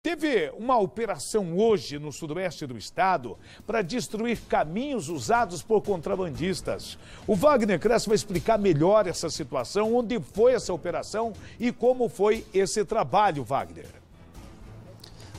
Teve uma operação hoje no sudoeste do estado para destruir caminhos usados por contrabandistas. O Wagner Crespo vai explicar melhor essa situação, onde foi essa operação e como foi esse trabalho, Wagner.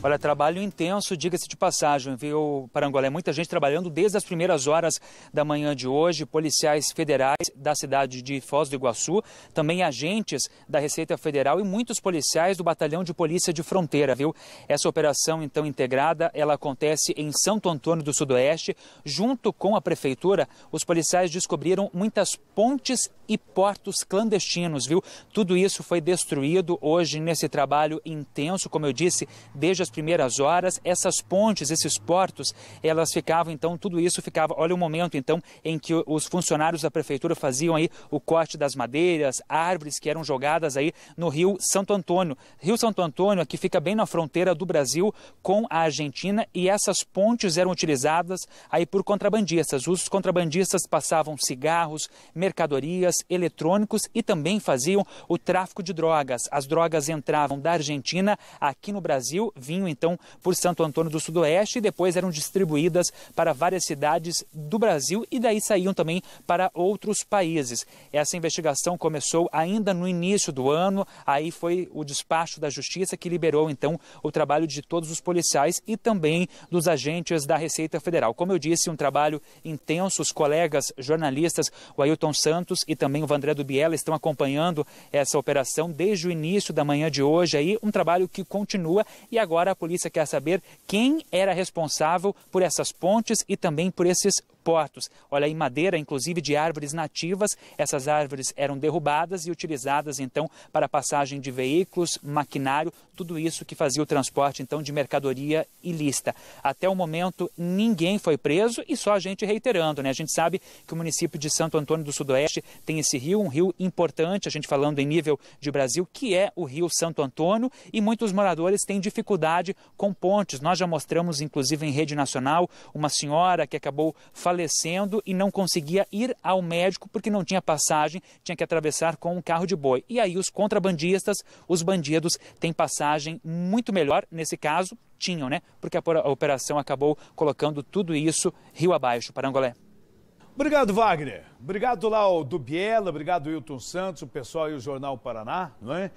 Olha, trabalho intenso, diga-se de passagem, viu, Parangolé? Muita gente trabalhando desde as primeiras horas da manhã de hoje, policiais federais da cidade de Foz do Iguaçu, também agentes da Receita Federal e muitos policiais do Batalhão de Polícia de Fronteira, viu? Essa operação, então, integrada, ela acontece em Santo Antônio do Sudoeste. Junto com a prefeitura, os policiais descobriram muitas pontes e portos clandestinos, viu? Tudo isso foi destruído hoje nesse trabalho intenso, como eu disse, desde as primeiras horas. Essas pontes, esses portos, elas ficavam, então, tudo isso ficava, olha o momento, então, em que os funcionários da prefeitura faziam aí o corte das madeiras, árvores que eram jogadas aí no Rio Santo Antônio. Rio Santo Antônio, que fica bem na fronteira do Brasil com a Argentina, e essas pontes eram utilizadas aí por contrabandistas. Os contrabandistas passavam cigarros, mercadorias, eletrônicos e também faziam o tráfico de drogas. As drogas entravam da Argentina aqui no Brasil, vinham então por Santo Antônio do Sudoeste e depois eram distribuídas para várias cidades do Brasil e daí saíam também para outros países. Essa investigação começou ainda no início do ano, aí foi o despacho da Justiça que liberou então o trabalho de todos os policiais e também dos agentes da Receita Federal. Como eu disse, um trabalho intenso, os colegas jornalistas, o Ailton Santos e também o Vandré do Biela estão acompanhando essa operação desde o início da manhã de hoje, aí um trabalho que continua e agora a polícia quer saber quem era responsável por essas pontes e também por esses portos. Olha aí, madeira, inclusive de árvores nativas. Essas árvores eram derrubadas e utilizadas então para passagem de veículos, maquinário, tudo isso que fazia o transporte então de mercadoria ilícita. Até o momento ninguém foi preso e só a gente reiterando, né? A gente sabe que o município de Santo Antônio do Sudoeste tem esse rio, um rio importante, a gente falando em nível de Brasil, que é o Rio Santo Antônio, e muitos moradores têm dificuldade com pontes. Nós já mostramos inclusive em rede nacional uma senhora que acabou falecendo e não conseguia ir ao médico porque não tinha passagem, tinha que atravessar com um carro de boi. E aí os contrabandistas, os bandidos, têm passagem muito melhor, nesse caso, tinham, né? Porque a operação acabou colocando tudo isso rio abaixo. Parangolé. Obrigado, Wagner. Obrigado lá ao do Biela, obrigado Ailton Santos, o pessoal e o Jornal Paraná, não é?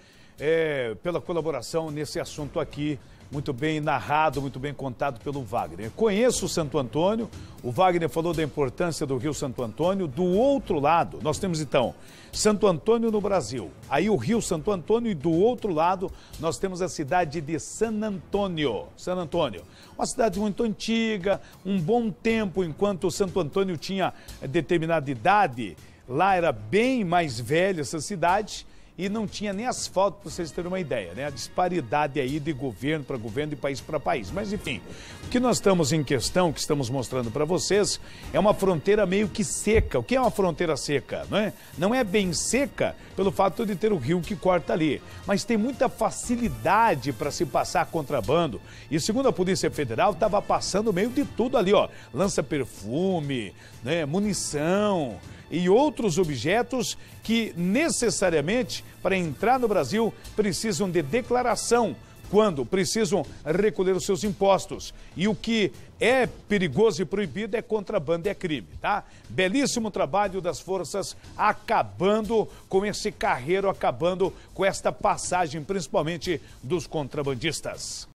Pela colaboração nesse assunto aqui, muito bem narrado, muito bem contado pelo Wagner. Conheço o Santo Antônio, o Wagner falou da importância do Rio Santo Antônio. Do outro lado, nós temos então Santo Antônio no Brasil, aí o Rio Santo Antônio, e do outro lado nós temos a cidade de San Antônio. San Antônio, uma cidade muito antiga, um bom tempo, enquanto Santo Antônio tinha determinada idade, lá era bem mais velha essa cidade, e não tinha nem asfalto, para vocês terem uma ideia, né? A disparidade aí de governo para governo, de país para país. Mas, enfim, o que nós estamos em questão, que estamos mostrando para vocês, é uma fronteira meio que seca. O que é uma fronteira seca? Não é? Não é bem seca pelo fato de ter o rio que corta ali, mas tem muita facilidade para se passar contrabando. E, segundo a Polícia Federal, estava passando meio de tudo ali, ó. Lança-perfume, né? Munição e outros objetos que necessariamente, para entrar no Brasil, precisam de declaração, quando precisam recolher os seus impostos. E o que é perigoso e proibido é contrabando, é crime, tá? Belíssimo trabalho das forças acabando com esse carreiro, acabando com esta passagem, principalmente dos contrabandistas.